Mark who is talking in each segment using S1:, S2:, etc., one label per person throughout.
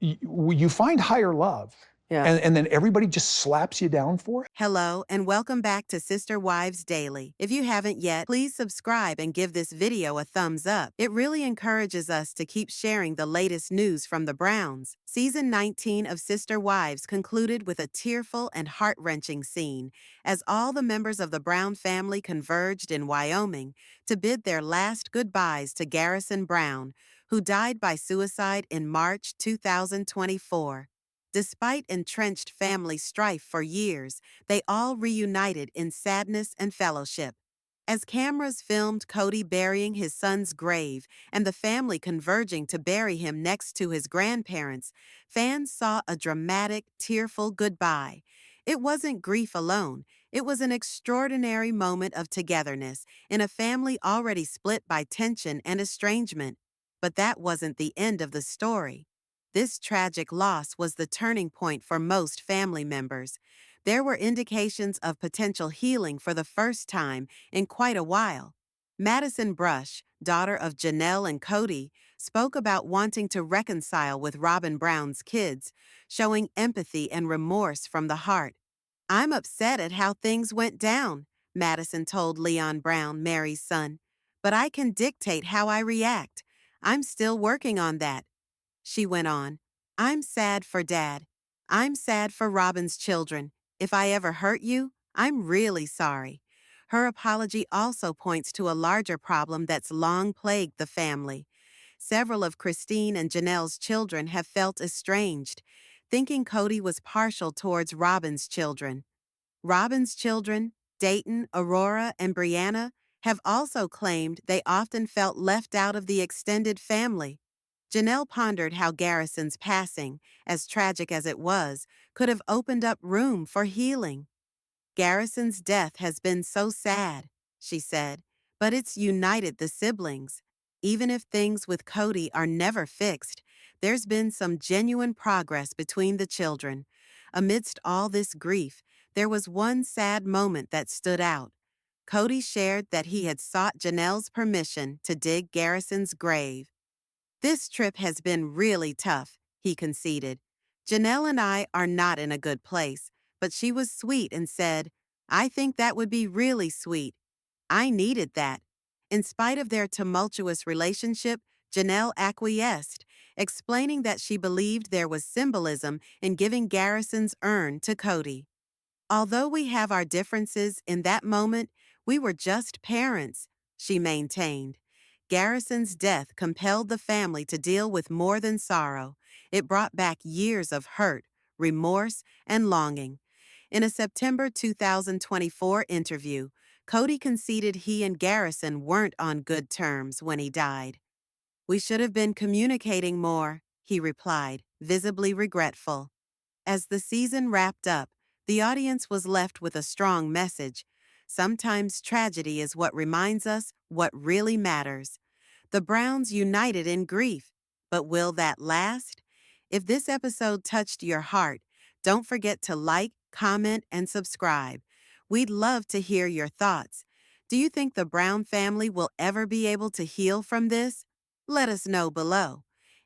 S1: You find higher love,
S2: Yeah.
S1: and then everybody just slaps you down for it?
S3: Hello, and welcome back to Sister Wives Daily. If you haven't yet, please subscribe and give this video a thumbs up. It really encourages us to keep sharing the latest news from the Browns. Season 19 of Sister Wives concluded with a tearful and heart-wrenching scene as all the members of the Brown family converged in Wyoming to bid their last goodbyes to Garrison Brown, who died by suicide in March 2024. Despite entrenched family strife for years, they all reunited in sadness and fellowship. As cameras filmed Cody burying his son's grave and the family converging to bury him next to his grandparents, fans saw a dramatic, tearful goodbye. It wasn't grief alone, it was an extraordinary moment of togetherness in a family already split by tension and estrangement. But that wasn't the end of the story. This tragic loss was the turning point for most family members. There were indications of potential healing for the first time in quite a while. Madison Brush, daughter of Janelle and Cody, spoke about wanting to reconcile with Robyn Brown's kids, showing empathy and remorse from the heart. "I'm upset at how things went down," Madison told Leon Brown, Mary's son, "but I can dictate how I react. I'm still working on that." She went on, "I'm sad for Dad. I'm sad for Robyn's children. If I ever hurt you, I'm really sorry." Her apology also points to a larger problem that's long plagued the family. Several of Christine and Janelle's children have felt estranged, thinking Cody was partial towards Robyn's children. Robyn's children, Dayton, Aurora, and Brianna, have also claimed they often felt left out of the extended family. Janelle pondered how Garrison's passing, as tragic as it was, could have opened up room for healing. "Garrison's death has been so sad," she said, "but it's united the siblings. Even if things with Cody are never fixed, there's been some genuine progress between the children. Amidst all this grief, there was one sad moment that stood out. Cody shared that he had sought Janelle's permission to dig Garrison's grave. This trip has been really tough," he conceded. "Janelle and I are not in a good place, but she was sweet and said, 'I think that would be really sweet.' I needed that." In spite of their tumultuous relationship, Janelle acquiesced, explaining that she believed there was symbolism in giving Garrison's urn to Cody. "Although we have our differences, in that moment, we were just parents," she maintained. Garrison's death compelled the family to deal with more than sorrow. It brought back years of hurt, remorse, and longing. In a September 2024 interview, Cody conceded he and Garrison weren't on good terms when he died. "We should have been communicating more," he replied, visibly regretful. As the season wrapped up, the audience was left with a strong message. Sometimes tragedy is what reminds us what really matters. The Browns united in grief, but will that last? If this episode touched your heart, don't forget to like, comment, and subscribe. We'd love to hear your thoughts. Do you think the Brown family will ever be able to heal from this? Let us know below.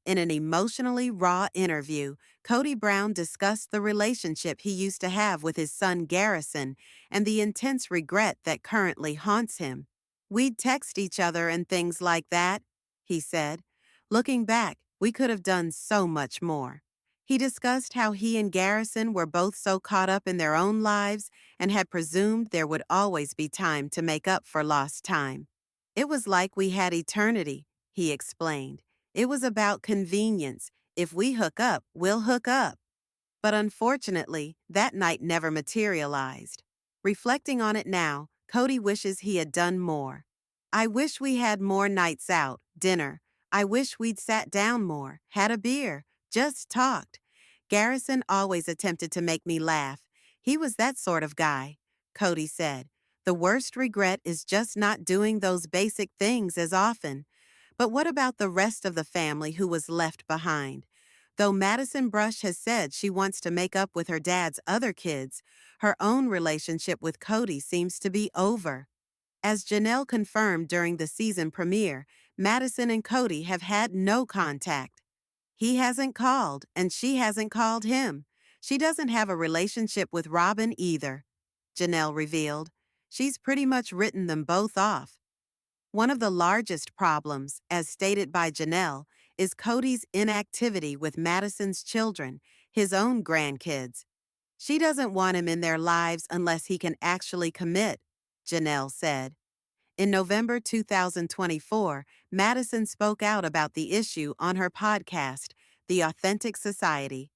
S3: In an emotionally raw interview, Cody Brown discussed the relationship he used to have with his son Garrison and the intense regret that currently haunts him. "We'd text each other and things like that," he said. "Looking back, we could have done so much more." He discussed how he and Garrison were both so caught up in their own lives and had presumed there would always be time to make up for lost time. "It was like we had eternity," he explained. "It was about convenience. If we hook up, we'll hook up." But unfortunately, that night never materialized. Reflecting on it now, Cody wishes he had done more. "I wish we had more nights out, dinner. I wish we'd sat down more, had a beer, just talked. Garrison always attempted to make me laugh. He was that sort of guy," Cody said. "The worst regret is just not doing those basic things as often." But what about the rest of the family who was left behind? Though Madison Brush has said she wants to make up with her dad's other kids, her own relationship with Cody seems to be over. As Janelle confirmed during the season premiere, Madison and Cody have had no contact. He hasn't called, and she hasn't called him. She doesn't have a relationship with Robyn either, Janelle revealed. She's pretty much written them both off. One of the largest problems, as stated by Janelle, is Cody's inactivity with Madison's children, his own grandkids. She doesn't want him in their lives unless he can actually commit, Janelle said. In November 2024, Madison spoke out about the issue on her podcast, The Authentic Society.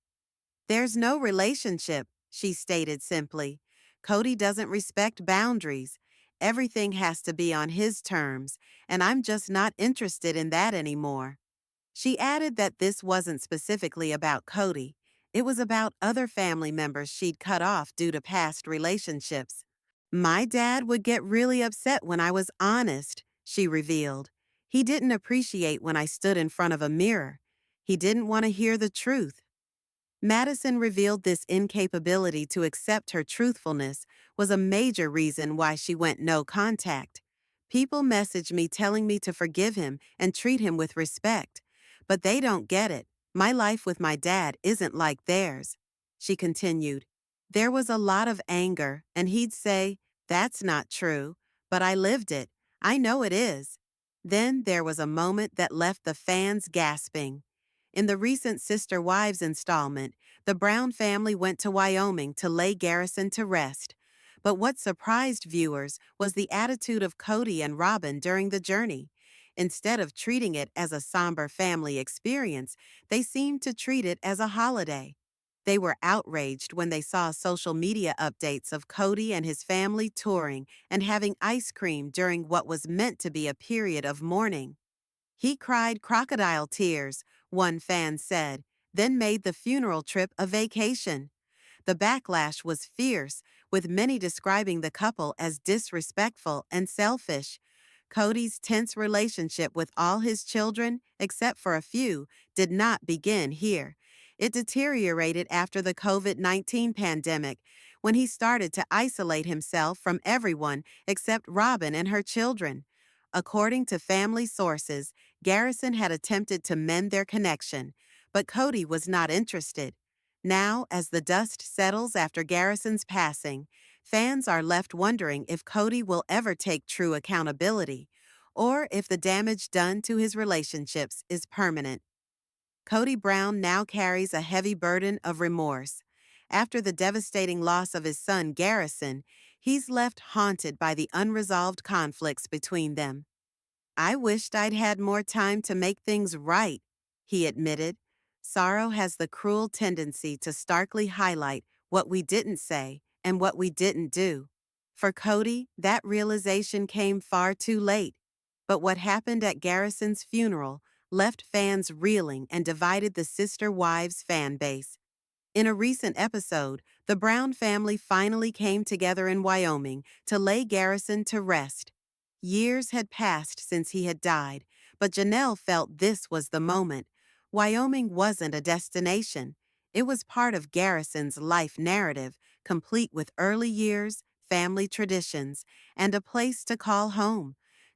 S3: There's no relationship, she stated simply. Cody doesn't respect boundaries. Everything has to be on his terms, and I'm just not interested in that anymore. She added that this wasn't specifically about Cody. It was about other family members she'd cut off due to past relationships. My dad would get really upset when I was honest, she revealed. He didn't appreciate when I stood in front of a mirror. He didn't want to hear the truth. Madison revealed this incapability to accept her truthfulness was a major reason why she went no contact. People message me telling me to forgive him and treat him with respect. But they don't get it. My life with my dad isn't like theirs. She continued. There was a lot of anger, and he'd say, "That's not true," but I lived it. I know it is. Then there was a moment that left the fans gasping. In the recent Sister Wives installment, the Brown family went to Wyoming to lay Garrison to rest. But what surprised viewers was the attitude of Cody and Robyn during the journey. Instead of treating it as a somber family experience, they seemed to treat it as a holiday. They were outraged when they saw social media updates of Cody and his family touring and having ice cream during what was meant to be a period of mourning. He cried crocodile tears, one fan said, then made the funeral trip a vacation. The backlash was fierce, with many describing the couple as disrespectful and selfish. Cody's tense relationship with all his children, except for a few, did not begin here. It deteriorated after the COVID-19 pandemic, when he started to isolate himself from everyone except Robyn and her children. According to family sources, Garrison had attempted to mend their connection, but Cody was not interested. Now, as the dust settles after Garrison's passing, fans are left wondering if Cody will ever take true accountability, or if the damage done to his relationships is permanent. Cody Brown now carries a heavy burden of remorse. After the devastating loss of his son Garrison, he's left haunted by the unresolved conflicts between them. I wished I'd had more time to make things right, he admitted. Sorrow has the cruel tendency to starkly highlight what we didn't say and what we didn't do. For Cody, that realization came far too late. But what happened at Garrison's funeral left fans reeling and divided the Sister Wives fan base. In a recent episode, the Brown family finally came together in Wyoming to lay Garrison to rest. Years had passed since he had died, but Janelle felt this was the moment. Wyoming wasn't a destination. It was part of Garrison's life narrative, complete with early years, family traditions, and a place to call home.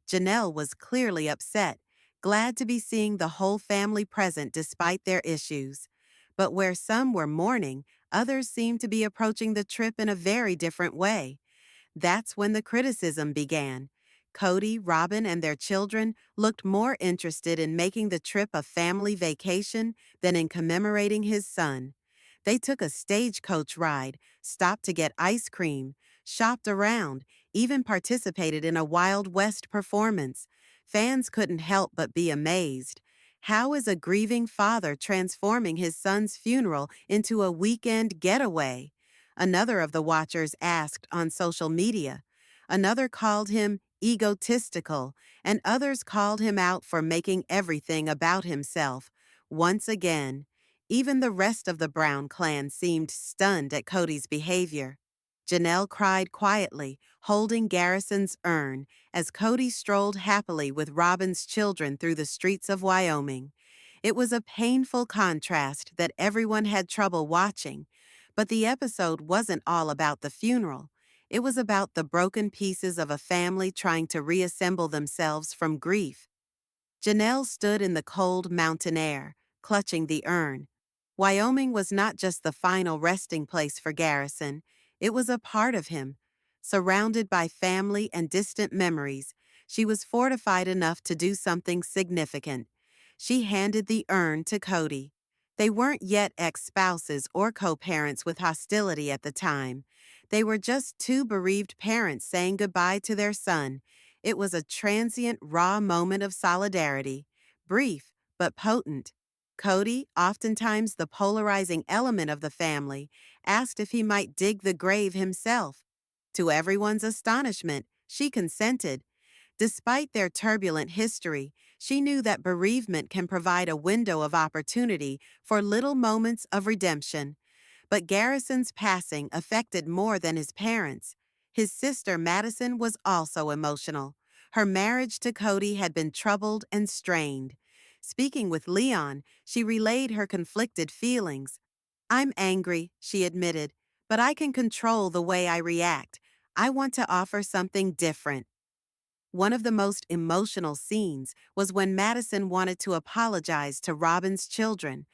S3: Janelle was clearly upset, glad to be seeing the whole family present despite their issues. But where some were mourning, others seemed to be approaching the trip in a very different way. That's when the criticism began. Cody, Robyn, and their children looked more interested in making the trip a family vacation than in commemorating his son. They took a stagecoach ride, stopped to get ice cream, shopped around, even participated in a Wild West performance. Fans couldn't help but be amazed. How is a grieving father transforming his son's funeral into a weekend getaway? Another of the watchers asked on social media. Another called him egotistical, and others called him out for making everything about himself. Once again, even the rest of the Brown clan seemed stunned at Cody's behavior. Janelle cried quietly, holding Garrison's urn, as Cody strolled happily with Robyn's children through the streets of Wyoming. It was a painful contrast that everyone had trouble watching, but the episode wasn't all about the funeral. It was about the broken pieces of a family trying to reassemble themselves from grief. Janelle stood in the cold mountain air, clutching the urn. Wyoming was not just the final resting place for Garrison, it was a part of him. Surrounded by family and distant memories, she was fortified enough to do something significant. She handed the urn to Cody. They weren't yet ex-spouses or co-parents with hostility at the time. They were just two bereaved parents saying goodbye to their son. It was a transient, raw moment of solidarity, brief but potent. Cody, oftentimes the polarizing element of the family, asked if he might dig the grave himself. To everyone's astonishment, she consented. Despite their turbulent history, she knew that bereavement can provide a window of opportunity for little moments of redemption. But Garrison's passing affected more than his parents. His sister Madison was also emotional. Her marriage to Cody had been troubled and strained. Speaking with Leon, she relayed her conflicted feelings. "I'm angry," she admitted, "but I can control the way I react. I want to offer something different." One of the most emotional scenes was when Madison wanted to apologize to Robyn's children,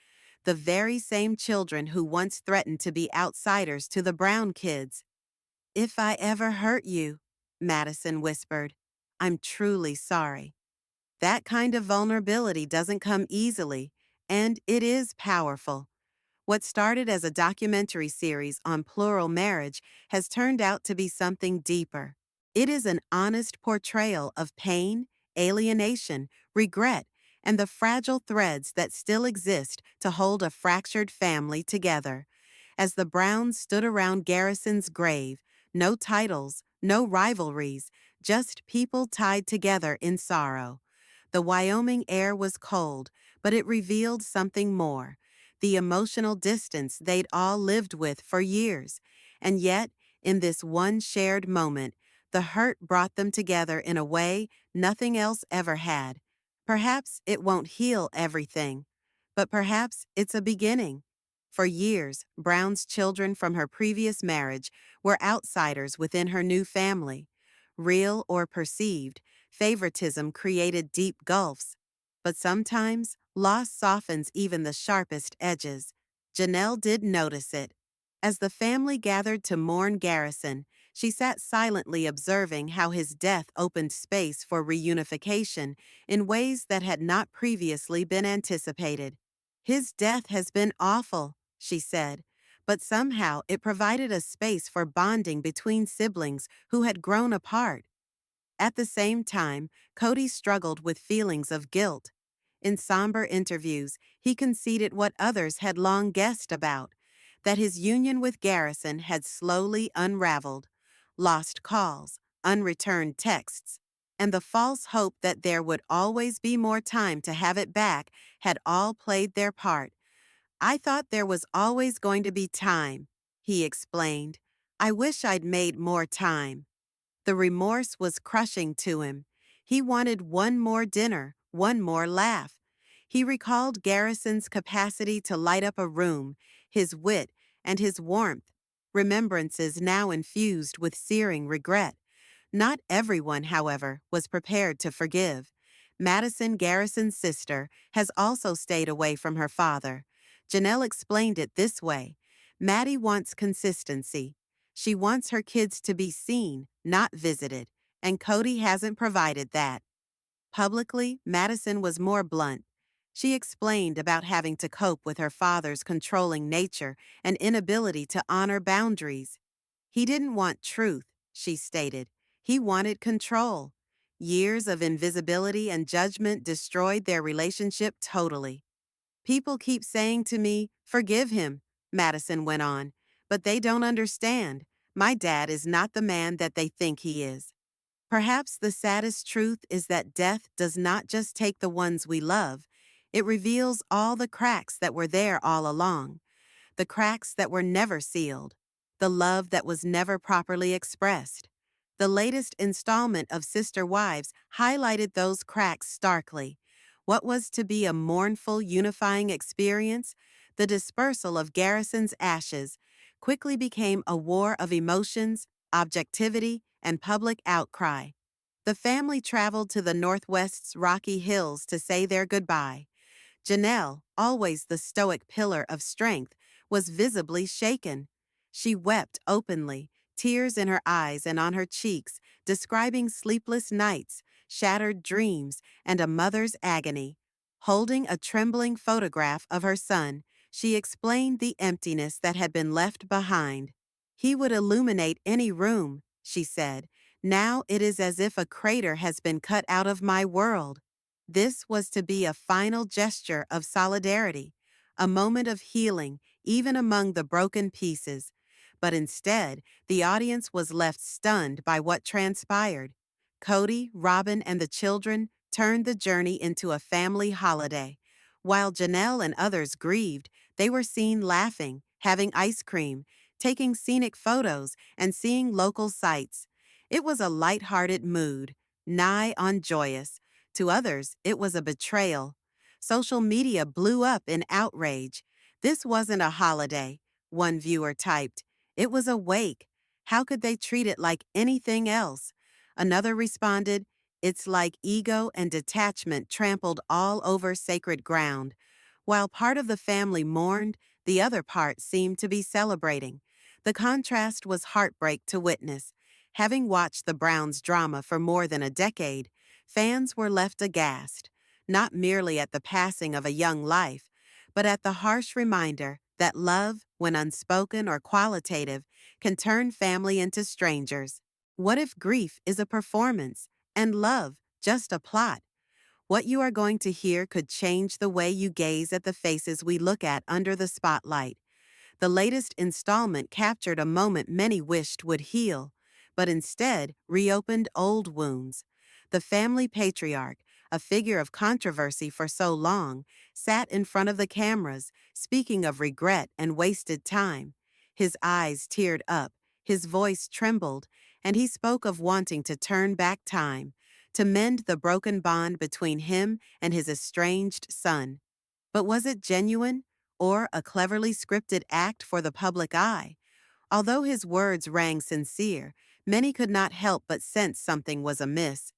S3: the very same children who once threatened to be outsiders to the Brown kids. "If I ever hurt you," Madison whispered, "I'm truly sorry." That kind of vulnerability doesn't come easily, and it is powerful. What started as a documentary series on plural marriage has turned out to be something deeper. It is an honest portrayal of pain, alienation, regret, and the fragile threads that still exist to hold a fractured family together. As the Browns stood around Garrison's grave, no titles, no rivalries, just people tied together in sorrow. The Wyoming air was cold, but it revealed something more: the emotional distance they'd all lived with for years. And yet, in this one shared moment, the hurt brought them together in a way nothing else ever had. Perhaps it won't heal everything, but perhaps it's a beginning. For years, Brown's children from her previous marriage were outsiders within her new family. Real or perceived, favoritism created deep gulfs. But sometimes, loss softens even the sharpest edges. Janelle did notice it. As the family gathered to mourn Garrison, she sat silently observing how his death opened space for reunification in ways that had not previously been anticipated. "His death has been awful," she said, but somehow it provided a space for bonding between siblings who had grown apart. At the same time, Cody struggled with feelings of guilt. In somber interviews, he conceded what others had long guessed about, that his union with Garrison had slowly unraveled. Lost calls, unreturned texts, and the false hope that there would always be more time to have it back had all played their part. "I thought there was always going to be time," he explained. "I wish I'd made more time." The remorse was crushing to him. He wanted one more dinner, one more laugh. He recalled Garrison's capacity to light up a room, his wit, and his warmth, remembrances now infused with searing regret. Not everyone, however, was prepared to forgive. Madison, Garrison's sister, has also stayed away from her father. Janelle explained it this way: "Maddie wants consistency. She wants her kids to be seen, not visited, and Cody hasn't provided that." Publicly, Madison was more blunt. She explained about having to cope with her father's controlling nature and inability to honor boundaries. "He didn't want truth," she stated. "He wanted control." Years of invisibility and judgment destroyed their relationship totally. "People keep saying to me, 'Forgive him,'" Madison went on, "but they don't understand. My dad is not the man that they think he is." Perhaps the saddest truth is that death does not just take the ones we love, it reveals all the cracks that were there all along, the cracks that were never sealed, the love that was never properly expressed. The latest installment of Sister Wives highlighted those cracks starkly. What was to be a mournful, unifying experience, the dispersal of Garrison's ashes, quickly became a war of emotions, objectivity, and public outcry. The family traveled to the Northwest's rocky hills to say their goodbye. Janelle, always the stoic pillar of strength, was visibly shaken. She wept openly, tears in her eyes and on her cheeks, describing sleepless nights, shattered dreams, and a mother's agony. Holding a trembling photograph of her son, she explained the emptiness that had been left behind. He would illuminate any room, she said. Now it is as if a crater has been cut out of my world. This was to be a final gesture of solidarity, a moment of healing, even among the broken pieces. But instead, the audience was left stunned by what transpired. Cody, Robyn, and the children turned the journey into a family holiday. While Janelle and others grieved, they were seen laughing, having ice cream, taking scenic photos, and seeing local sights. It was a light-hearted mood, nigh on joyous. To others, it was a betrayal. Social media blew up in outrage. This wasn't a holiday, one viewer typed. It was a wake. How could they treat it like anything else? Another responded, it's like ego and detachment trampled all over sacred ground. While part of the family mourned, the other part seemed to be celebrating. The contrast was heartbreak to witness. Having watched the Browns' drama for more than a decade, fans were left aghast, not merely at the passing of a young life, but at the harsh reminder that love, when unspoken or qualitative, can turn family into strangers. What if grief is a performance and love just a plot? What you are going to hear could change the way you gaze at the faces we look at under the spotlight. The latest installment captured a moment many wished would heal, but instead reopened old wounds. The family patriarch, a figure of controversy for so long, sat in front of the cameras, speaking of regret and wasted time. His eyes teared up, his voice trembled, and he spoke of wanting to turn back time, to mend the broken bond between him and his estranged son. But was it genuine, or a cleverly scripted act for the public eye? Although his words rang sincere, many could not help but sense something was amiss.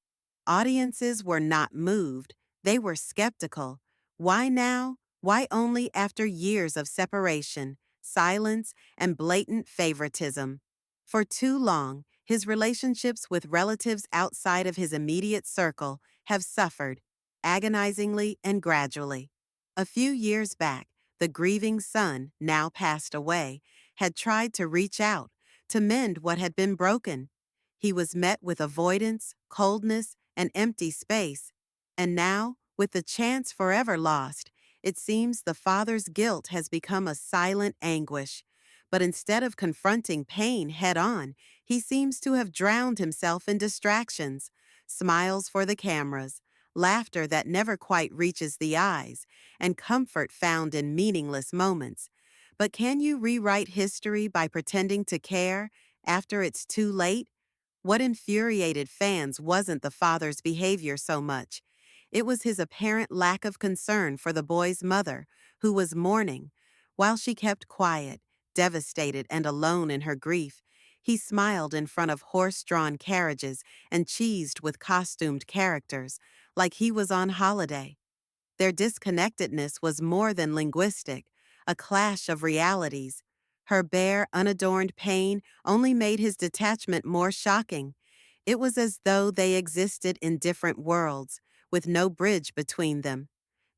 S3: Audiences were not moved, they were skeptical. Why now? Why only after years of separation, silence, and blatant favoritism? For too long, his relationships with relatives outside of his immediate circle have suffered, agonizingly and gradually. A few years back, the grieving son, now passed away, had tried to reach out, to mend what had been broken. He was met with avoidance, coldness, and empty space. And now, with the chance forever lost, it seems the father's guilt has become a silent anguish. But instead of confronting pain head-on, he seems to have drowned himself in distractions, smiles for the cameras, laughter that never quite reaches the eyes, and comfort found in meaningless moments. But can you rewrite history by pretending to care after it's too late? What infuriated fans wasn't the father's behavior so much. It was his apparent lack of concern for the boy's mother, who was mourning. While she kept quiet, devastated and alone in her grief, he smiled in front of horse-drawn carriages and cheesed with costumed characters, like he was on holiday. Their disconnectedness was more than linguistic, a clash of realities. Her bare, unadorned pain only made his detachment more shocking. It was as though they existed in different worlds, with no bridge between them.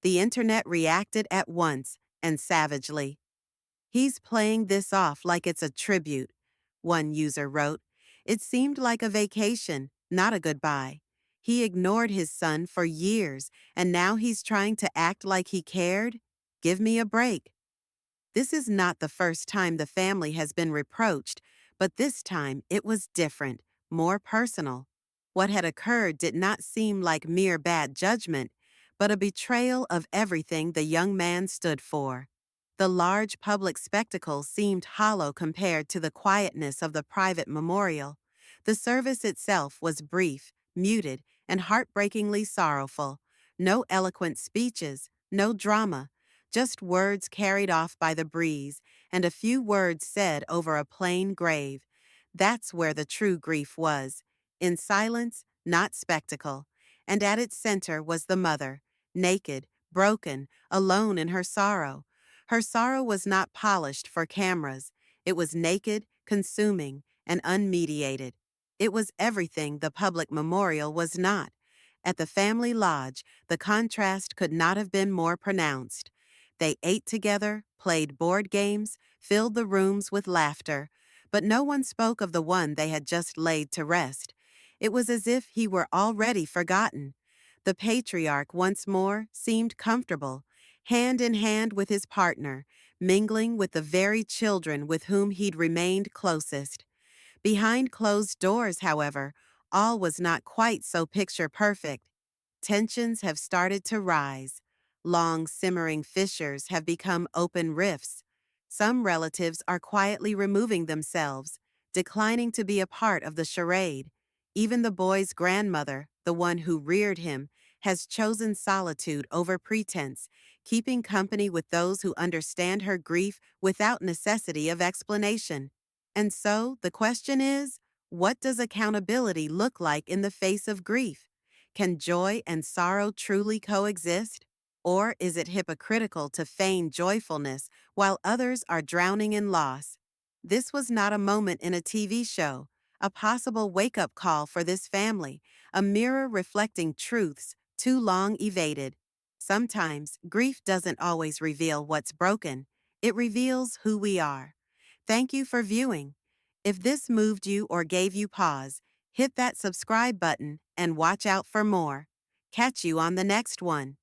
S3: The internet reacted at once, and savagely. He's playing this off like it's a tribute, one user wrote. It seemed like a vacation, not a goodbye. He ignored his son for years, and now he's trying to act like he cared? Give me a break. This is not the first time the family has been reproached, but this time it was different, more personal. What had occurred did not seem like mere bad judgment, but a betrayal of everything the young man stood for. The large public spectacle seemed hollow compared to the quietness of the private memorial. The service itself was brief, muted, and heartbreakingly sorrowful. No eloquent speeches, no drama, just words carried off by the breeze, and a few words said over a plain grave. That's where the true grief was, in silence, not spectacle. And at its center was the mother, naked, broken, alone in her sorrow. Her sorrow was not polished for cameras. It was naked, consuming, and unmediated. It was everything the public memorial was not. At the family lodge, the contrast could not have been more pronounced. They ate together, played board games, filled the rooms with laughter, but no one spoke of the one they had just laid to rest. It was as if he were already forgotten. The patriarch once more seemed comfortable, hand in hand with his partner, mingling with the very children with whom he'd remained closest. Behind closed doors, however, all was not quite so picture perfect. Tensions have started to rise. Long simmering fissures have become open rifts. Some relatives are quietly removing themselves, declining to be a part of the charade. Even the boy's grandmother, the one who reared him, has chosen solitude over pretense, keeping company with those who understand her grief without necessity of explanation. And so, the question is, what does accountability look like in the face of grief? Can joy and sorrow truly coexist? Or is it hypocritical to feign joyfulness while others are drowning in loss? This was not a moment in a TV show, a possible wake-up call for this family, a mirror reflecting truths too long evaded. Sometimes, grief doesn't always reveal what's broken. It reveals who we are. Thank you for viewing. If this moved you or gave you pause, hit that subscribe button and watch out for more. Catch you on the next one.